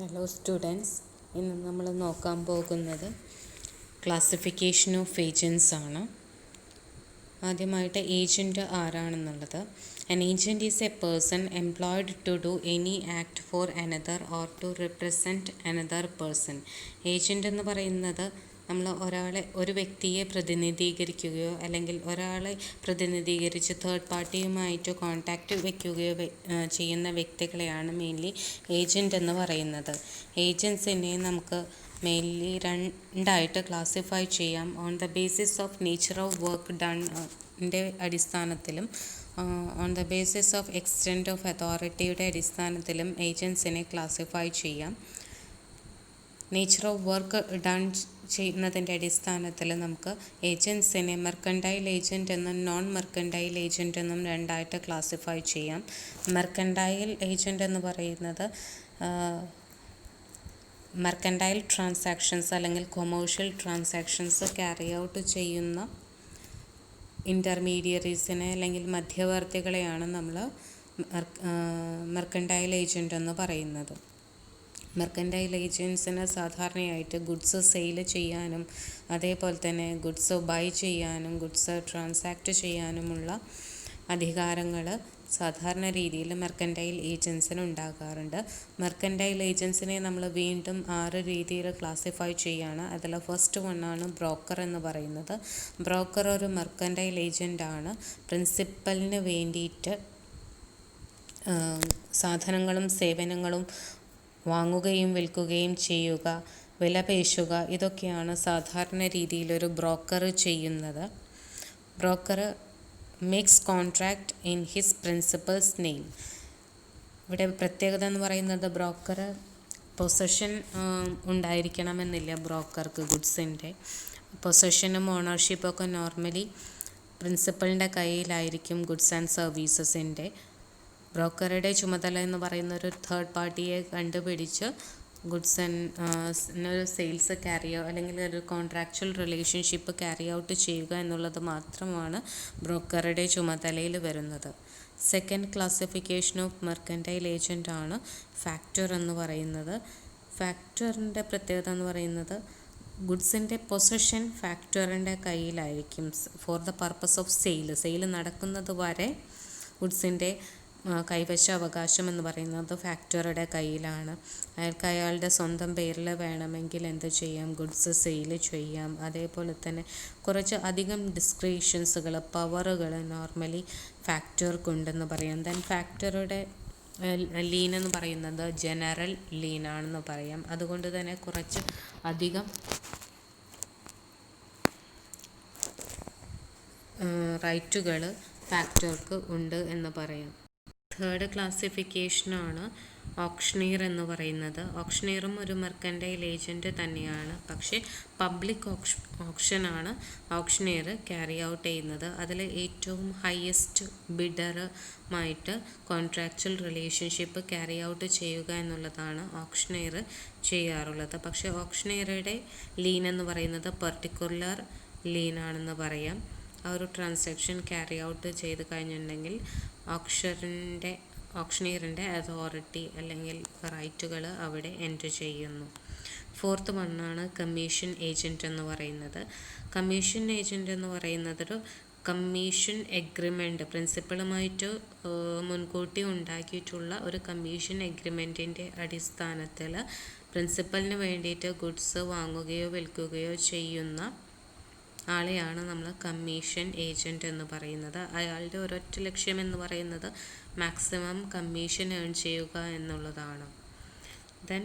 Hello students, ഇന്ന് നമ്മൾ നോക്കാൻ പോകുന്നത് ക്ലാസിഫിക്കേഷൻ ഓഫ് ഏജൻസ് ആണ്. ആദ്യമായിട്ട് agent ആരാണെന്നുള്ളത്. An agent is a person employed to do any act for another or to represent another person. Agent എന്ന് പറയുന്നത് നമ്മൾ ഒരു വ്യക്തിയെ പ്രതിനിധീകരിക്കുകയോ അല്ലെങ്കിൽ ഒരാളെ പ്രതിനിധീകരിച്ച് തേർഡ് പാർട്ടിയുമായിട്ട് കോൺടാക്റ്റ് വയ്ക്കുകയോ ചെയ്യുന്ന വ്യക്തികളെയാണ് മെയിൻലി ഏജൻറ്റ് എന്ന് പറയുന്നത്. ഏജൻസിനെ നമുക്ക് മെയിൻലി രണ്ടായിട്ട് ക്ലാസിഫൈ ചെയ്യാം. On the basis of nature of work done ൻ്റെ അടിസ്ഥാനത്തിലും on the basis of extent of അതോറിറ്റിയുടെ അടിസ്ഥാനത്തിലും ഏജൻസിനെ ക്ലാസിഫൈ ചെയ്യാം. നേച്ചർ ഓഫ് വർക്ക് ഡൺ ചെയ്യുന്നതിൻ്റെ അടിസ്ഥാനത്തിൽ നമുക്ക് ഏജൻസിനെ മെർക്കൻഡൈൽ ഏജൻറ്റ് എന്നും നോൺ മെർക്കൻഡൈൽ ഏജൻറ്റ് എന്നും രണ്ടായിട്ട് ക്ലാസിഫൈ ചെയ്യാം. മെർക്കൻഡൈൽ ഏജൻറ്റ് എന്ന് പറയുന്നത് മെർക്കൻഡൈൽ ട്രാൻസാക്ഷൻസ് അല്ലെങ്കിൽ കൊമേഴ്ഷ്യൽ ട്രാൻസാക്ഷൻസ് ക്യാരി ഔട്ട് ചെയ്യുന്ന ഇൻ്റർമീഡിയറീസിനെ അല്ലെങ്കിൽ മധ്യവർത്തികളെയാണ് നമ്മൾ മെർക്കൻഡൈൽ ഏജൻറ്റ് എന്ന് പറയുന്നത്. മെർക്കൻഡൈൽ ഏജൻസിന് സാധാരണയായിട്ട് ഗുഡ്സ് സെയിൽ ചെയ്യാനും അതേപോലെ തന്നെ ഗുഡ്സ് ബൈ ചെയ്യാനും ഗുഡ്സ് ട്രാൻസാക്റ്റ് ചെയ്യാനുമുള്ള അധികാരങ്ങൾ സാധാരണ രീതിയിൽ മെർക്കൻഡൈൽ ഏജൻസിന് ഉണ്ടാകാറുണ്ട്. മെർക്കൻഡൈൽ ഏജൻസിനെ നമ്മൾ വീണ്ടും 6 രീതിയിൽ ക്ലാസിഫൈ ചെയ്യുകയാണ്. അതിൽ ഫസ്റ്റ് വണ്ണാണ് ബ്രോക്കർ എന്ന് പറയുന്നത്. ബ്രോക്കർ ഒരു മെർക്കൻഡൈൽ ഏജൻ്റാണ്. പ്രിൻസിപ്പലിന് വേണ്ടിയിട്ട് സാധനങ്ങളും സേവനങ്ങളും വാങ്ങുകയും വിൽക്കുകയും ചെയ്യുക, വിലപേശുക, ഇതൊക്കെയാണ് സാധാരണ രീതിയിലൊരു ബ്രോക്കർ ചെയ്യുന്നത്. Broker makes contract in his principal's name. ഇവിടെ പ്രത്യേകത എന്ന് പറയുന്നത് ബ്രോക്കർ പൊസഷൻ ഉണ്ടായിരിക്കണമെന്നില്ല. ബ്രോക്കർക്ക് ഗുഡ്സിൻ്റെ പൊസഷനും ഓണർഷിപ്പൊക്കെ നോർമലി പ്രിൻസിപ്പലിൻ്റെ കയ്യിലായിരിക്കും ഗുഡ്സ് ആൻഡ് സർവീസസിൻ്റെ. ബ്രോക്കറുടെ ചുമതല എന്ന് പറയുന്ന ഒരു തേർഡ് പാർട്ടിയെ കണ്ടുപിടിച്ച് ഗുഡ്സ് ആൻഡ് സെയിൽസ് അല്ലെങ്കിൽ ഒരു കോൺട്രാക്ച്വൽ റിലേഷൻഷിപ്പ് ക്യാരി ഔട്ട് ചെയ്യുക എന്നുള്ളത് മാത്രമാണ് ബ്രോക്കറുടെ ചുമതലയിൽ വരുന്നത്. Second classification of mercantile agent ആണ് ഫാക്ടർ എന്ന് പറയുന്നത്. ഫാക്ടറിൻ്റെ പ്രത്യേകത എന്ന് പറയുന്നത് ഗുഡ്സിൻ്റെ പൊസഷൻ ഫാക്ടറിൻ്റെ കയ്യിലായിരിക്കും for the purpose of sale നടക്കുന്നത് വരെ ഗുഡ്സിൻ്റെ കൈവശ അവകാശം എന്ന് പറയുന്നത് ഫാക്ടറുടെ കയ്യിലാണ്. അയാളുടെ സ്വന്തം പേരിൽ വേണമെങ്കിൽ എന്ത് ചെയ്യാം, ഗുഡ്സ് സെയിൽ ചെയ്യാം. അതേപോലെ തന്നെ കുറച്ച് അധികം ഡിസ്ക്രിപ്ഷൻസുകൾ, പവറുകൾ നോർമലി ഫാക്ടർക്കുണ്ടെന്ന് പറയാം. ദെൻ ഫാക്ടറുടെ ലീൻ എന്ന് പറയുന്നത് ജനറൽ ലീനാണെന്ന് പറയാം. അതുകൊണ്ട് തന്നെ കുറച്ച് അധികം റൈറ്റുകൾ ഫാക്ടർക്ക് ഉണ്ട് എന്ന് പറയാം. തേർഡ് ക്ലാസിഫിക്കേഷനാണ് ഓക്ഷണീർ എന്ന് പറയുന്നത്. ഓക്ഷണീറും ഒരു മെർക്കൻഡൈൽ ഏജൻറ്റ് തന്നെയാണ്. പക്ഷേ പബ്ലിക് ഓപ്ഷനാണ് ഓക്ഷണീർ ക്യാരി ഔട്ട് ചെയ്യുന്നത്. അതിൽ ഏറ്റവും ഹയസ്റ്റ് ബിഡറുമായിട്ട് കോൺട്രാക്ച്വൽ റിലേഷൻഷിപ്പ് ക്യാരി ഔട്ട് ചെയ്യുക എന്നുള്ളതാണ് ഓക്ഷണീർ ചെയ്യാറുള്ളത്. പക്ഷേ ഓക്ഷണീറുടെ ലീൻ എന്ന് പറയുന്നത് പർട്ടിക്കുലർ ലീനാണെന്ന് പറയാം. ആ ഒരു ട്രാൻസാക്ഷൻ ക്യാരി ഔട്ട് ചെയ്ത് കഴിഞ്ഞിട്ടുണ്ടെങ്കിൽ ഓക്ഷണീറിൻ്റെ അതോറിറ്റി അല്ലെങ്കിൽ റൈറ്റുകൾ അവിടെ എൻറ്റർ ചെയ്യുന്നു. ഫോർത്ത് വണ്ണാണ് കമ്മീഷൻ ഏജൻറ്റ് എന്ന് പറയുന്നത്. കമ്മീഷൻ ഏജൻറ്റ് എന്ന് പറയുന്നത് ഒരു കമ്മീഷൻ എഗ്രിമെൻ്റ് പ്രിൻസിപ്പളുമായിട്ട് മുൻകൂട്ടി ഉണ്ടാക്കിയിട്ടുള്ള ഒരു കമ്മീഷൻ എഗ്രിമെൻറ്റിൻ്റെ അടിസ്ഥാനത്തിൽ പ്രിൻസിപ്പലിന് വേണ്ടിയിട്ട് ഗുഡ്സ് വാങ്ങുകയോ വിൽക്കുകയോ ചെയ്യുന്ന ആളെയാണ് നമ്മൾ കമ്മീഷൻ ഏജൻറ്റ് എന്ന് പറയുന്നത്. അയാളുടെ ഒരൊറ്റ ലക്ഷ്യം എന്ന് പറയുന്നത് മാക്സിമം കമ്മീഷൻ ഏൺ ചെയ്യുക എന്നുള്ളതാണ്. ദെൻ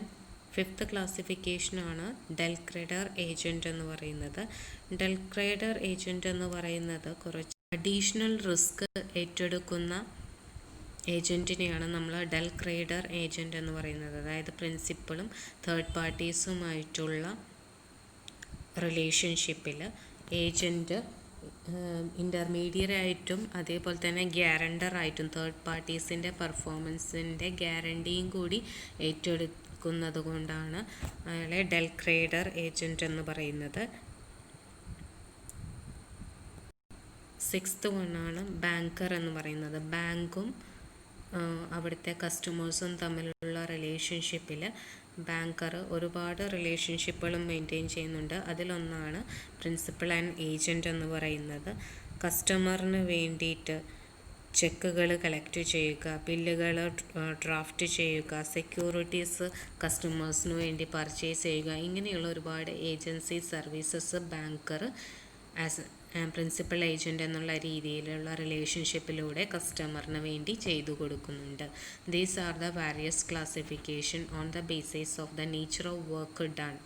ഫിഫ്ത്ത് ക്ലാസിഫിക്കേഷനാണ് ഡെൽക്രെഡർ ഏജൻറ്റ് എന്ന് പറയുന്നത്. ഡെൽക്രെഡർ ഏജൻറ്റ് എന്ന് പറയുന്നത് കുറച്ച് അഡീഷണൽ റിസ്ക് ഏറ്റെടുക്കുന്ന ഏജൻറ്റിനെയാണ് നമ്മൾ ഡെൽക്രെഡർ ഏജൻറ്റ് എന്ന് പറയുന്നത്. അതായത് പ്രിൻസിപ്പളും തേർഡ് പാർട്ടീസുമായിട്ടുള്ള റിലേഷൻഷിപ്പിൽ ഏജൻറ്റ് ഇൻ്റർമീഡിയറ്റ് ആയിട്ടും അതേപോലെ തന്നെ ഗ്യാരണ്ടറായിട്ടും തേർഡ് പാർട്ടീസിൻ്റെ പെർഫോമൻസിൻ്റെ ഗ്യാരണ്ടിയും കൂടി ഏറ്റെടുക്കുന്നത് കൊണ്ടാണ് അയാളെ ഡെൽക്രെഡർ ഏജൻറ്റ് എന്ന് പറയുന്നത്. സിക്സ്ത് വണ്ണാണ് ബാങ്കർ എന്ന് പറയുന്നത്. ബാങ്കും അവിടുത്തെ കസ്റ്റമേഴ്സും തമ്മിലുള്ള റിലേഷൻഷിപ്പിൽ ബാങ്കർ ഒരുപാട് റിലേഷൻഷിപ്പുകളും മെയിൻറ്റെയിൻ ചെയ്യുന്നുണ്ട്. അതിലൊന്നാണ് പ്രിൻസിപ്പൽ ആൻഡ് ഏജൻറ്റ് എന്ന് പറയുന്നത്. കസ്റ്റമറിന് വേണ്ടിയിട്ട് ചെക്കുകൾ കളക്ട് ചെയ്യുക, ബില്ലുകൾ ഡ്രാഫ്റ്റ് ചെയ്യുക, സെക്യൂരിറ്റീസ് കസ്റ്റമേഴ്സിന് വേണ്ടി പർച്ചേസ് ചെയ്യുക, ഇങ്ങനെയുള്ള ഒരുപാട് agency services banker as principal agent എന്നുള്ള രീതിയിലുള്ള റിലേഷൻഷിപ്പിലൂടെ കസ്റ്റമറിന് വേണ്ടി ചെയ്തു കൊടുക്കുന്നുണ്ട്. These are the various classification on the basis of the nature of work done.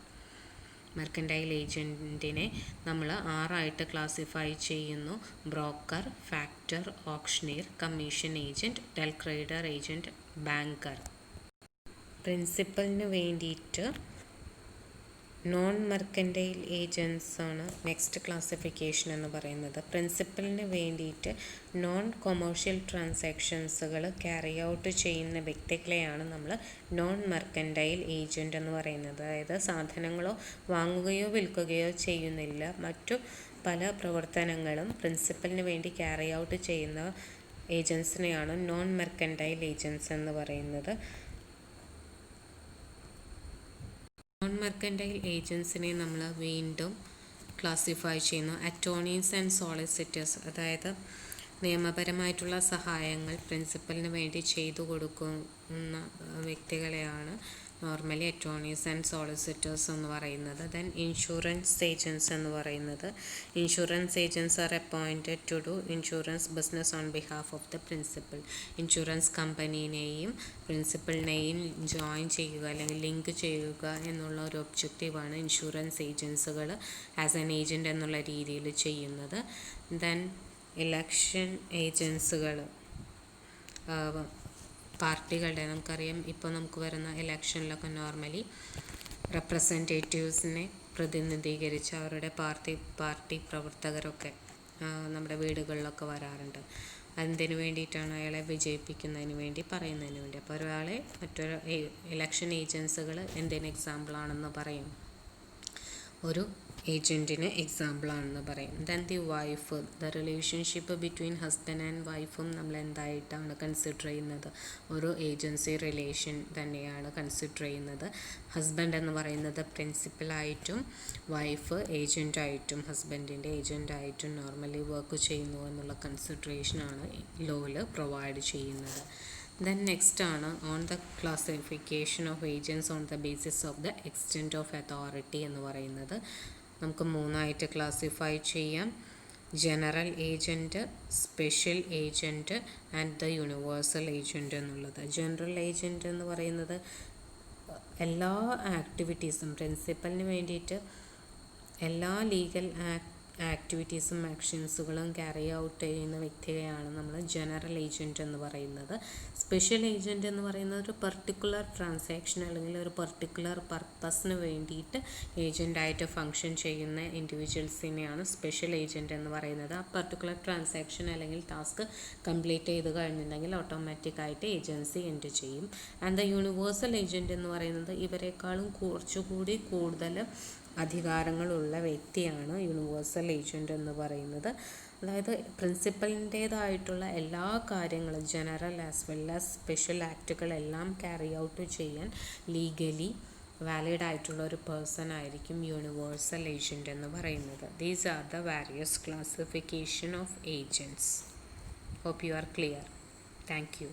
Mercantile ഏജൻറ്റിനെ നമ്മൾ 6 ക്ലാസിഫൈ ചെയ്യുന്നു. Broker, factor, auctioneer, commission agent, del credere agent, banker. പ്രിൻസിപ്പലിന് വേണ്ടിയിട്ട് നോൺ മെർക്കൻറ്റൈൽ ഏജൻസ് ആണ് നെക്സ്റ്റ് ക്ലാസിഫിക്കേഷൻ എന്ന് പറയുന്നത്. പ്രിൻസിപ്പലിന് വേണ്ടിയിട്ട് നോൺ കൊമേഴ്ഷ്യൽ ട്രാൻസാക്ഷൻസുകൾ ക്യാരി ഔട്ട് ചെയ്യുന്ന വ്യക്തികളെയാണ് നമ്മൾ നോൺ മെർക്കൻറ്റൈൽ ഏജൻറ്റ് എന്ന് പറയുന്നത്. അതായത് സാധനങ്ങളോ വാങ്ങുകയോ വിൽക്കുകയോ ചെയ്യുന്നില്ല, മറ്റു പല പ്രവർത്തനങ്ങളും പ്രിൻസിപ്പലിന് വേണ്ടി ക്യാരി ഔട്ട് ചെയ്യുന്ന ഏജൻസിനെയാണ് നോൺ മെർക്കൻറ്റൈൽ ഏജൻസ് എന്ന് പറയുന്നത്. നോൺ മെർക്കൻറ്റൈൽ ഏജൻസിനെ നമ്മൾ വീണ്ടും ക്ലാസിഫൈ ചെയ്യുന്നു. അറ്റോർണീസ് ആൻഡ് സോളിസിറ്റേഴ്സ്, അതായത് നിയമപരമായിട്ടുള്ള സഹായങ്ങൾ പ്രിൻസിപ്പലിന് വേണ്ടി ചെയ്തു കൊടുക്കുന്ന വ്യക്തികളെയാണ് നോർമലി അറ്റോർണീസ് ആൻഡ് സോളിസിറ്റേഴ്സ് എന്ന് പറയുന്നത്. ദെൻ ഇൻഷുറൻസ് ഏജൻറ്റ്സ് എന്ന് പറയുന്നത്, insurance agents are appointed to do insurance business on behalf of the principal. Insurance കമ്പനീനെയും പ്രിൻസിപ്പലിനെയും ജോയിൻ ചെയ്യുക അല്ലെങ്കിൽ ലിങ്ക് ചെയ്യുക എന്നുള്ള ഒരു ഒബ്ജക്റ്റീവാണ് ഇൻഷുറൻസ് ഏജൻസുകൾ ആസ് എൻ ഏജൻറ്റ് എന്നുള്ള രീതിയിൽ ചെയ്യുന്നത്. ദെൻ ഇലക്ഷൻ ഏജൻസുകൾ, പാർട്ടികളുടെ, നമുക്കറിയാം ഇപ്പോൾ നമുക്ക് വരുന്ന ഇലക്ഷനിലൊക്കെ നോർമലി റെപ്രസെൻറ്റേറ്റീവ്സിനെ പ്രതിനിധീകരിച്ച് അവരുടെ പാർട്ടി പ്രവർത്തകരൊക്കെ നമ്മുടെ വീടുകളിലൊക്കെ വരാറുണ്ട്. എന്തിനു വേണ്ടിയിട്ടാണ്? അയാളെ വിജയിപ്പിക്കുന്നതിന് വേണ്ടി, പറയുന്നതിന് വേണ്ടി. അപ്പോൾ ഒരാളെ മറ്റൊരു ഇലക്ഷൻ ഏജൻസുകൾ എന്തിന് എക്സാമ്പിളാണെന്ന് പറയും? ഒരു ഏജൻറ്റിന് എക്സാമ്പിളാണെന്ന് പറയും. Then the wife, the relationship between husband and വൈഫും നമ്മൾ എന്തായിട്ടാണ് കൺസിഡർ ചെയ്യുന്നത്? ഒരു ഏജൻസി റിലേഷൻ തന്നെയാണ് കൺസിഡർ ചെയ്യുന്നത്. ഹസ്ബൻഡ് എന്ന് പറയുന്നത് പ്രിൻസിപ്പലായിട്ടും വൈഫ് ഏജൻറ്റായിട്ടും, ഹസ്ബൻഡിൻ്റെ ഏജൻറ്റായിട്ടും നോർമലി വർക്ക് ചെയ്യുന്നു എന്നുള്ള കൺസിഡറേഷനാണ് ലോയിൽ പ്രൊവൈഡ് ചെയ്യുന്നത്. ദെൻ നെക്സ്റ്റ് ആണ് on the classification of agents on the basis of the extent of authority എന്ന് പറയുന്നത്. നമുക്ക് 3 ക്ലാസിഫൈ ചെയ്യാം. General agent, special agent and the universal agent എന്നുള്ളത്. ജനറൽ ഏജൻറ്റ് എന്ന് പറയുന്നത് എല്ലാ ആക്ടിവിറ്റീസും പ്രിൻസിപ്പലിന് വേണ്ടിയിട്ട് എല്ലാ ലീഗൽ ആക്ടിവിറ്റീസും ആക്ഷൻസുകളും ക്യാരി ഔട്ട് ചെയ്യുന്ന വ്യക്തിയെയാണ് നമ്മൾ ജനറൽ ഏജൻറ്റ് എന്ന് പറയുന്നത്. സ്പെഷ്യൽ ഏജൻറ്റ് എന്ന് പറയുന്നത് ഒരു പർട്ടിക്കുലർ ട്രാൻസാക്ഷൻ അല്ലെങ്കിൽ ഒരു പർട്ടിക്കുലർ പർപ്പസിന് വേണ്ടിയിട്ട് ഏജൻറ്റായിട്ട് ഫങ്ഷൻ ചെയ്യുന്ന ഇൻഡിവിജ്വൽസിനെയാണ് സ്പെഷ്യൽ ഏജൻറ്റ് എന്ന് പറയുന്നത്. ആ പർട്ടിക്കുലർ ട്രാൻസാക്ഷൻ അല്ലെങ്കിൽ ടാസ്ക് കംപ്ലീറ്റ് ചെയ്ത് കഴിഞ്ഞിട്ടുണ്ടെങ്കിൽ ഓട്ടോമാറ്റിക്കായിട്ട് ഏജൻസി എൻഡ് ചെയ്യും. ആൻഡ് ദ യൂണിവേഴ്സൽ ഏജൻറ്റ് എന്ന് പറയുന്നത് ഇവരെക്കാളും കുറച്ചുകൂടി കൂടുതൽ അധികാരങ്ങളുള്ള വ്യക്തിയാണ് യൂണിവേഴ്സൽ ഏജൻറ്റ് എന്ന് പറയുന്നത്. അതായത് പ്രിൻസിപ്പലിൻ്റേതായിട്ടുള്ള എല്ലാ കാര്യങ്ങളും general as well as special ആക്റ്റുകളെല്ലാം ക്യാരി ഔട്ട് ചെയ്യാൻ ലീഗലി വാലിഡ് ആയിട്ടുള്ള ഒരു പേഴ്സൺ ആയിരിക്കും യൂണിവേഴ്സൽ ഏജൻറ്റ് എന്ന് പറയുന്നത്. These are the various classification of agents. Hope you are clear. Thank U.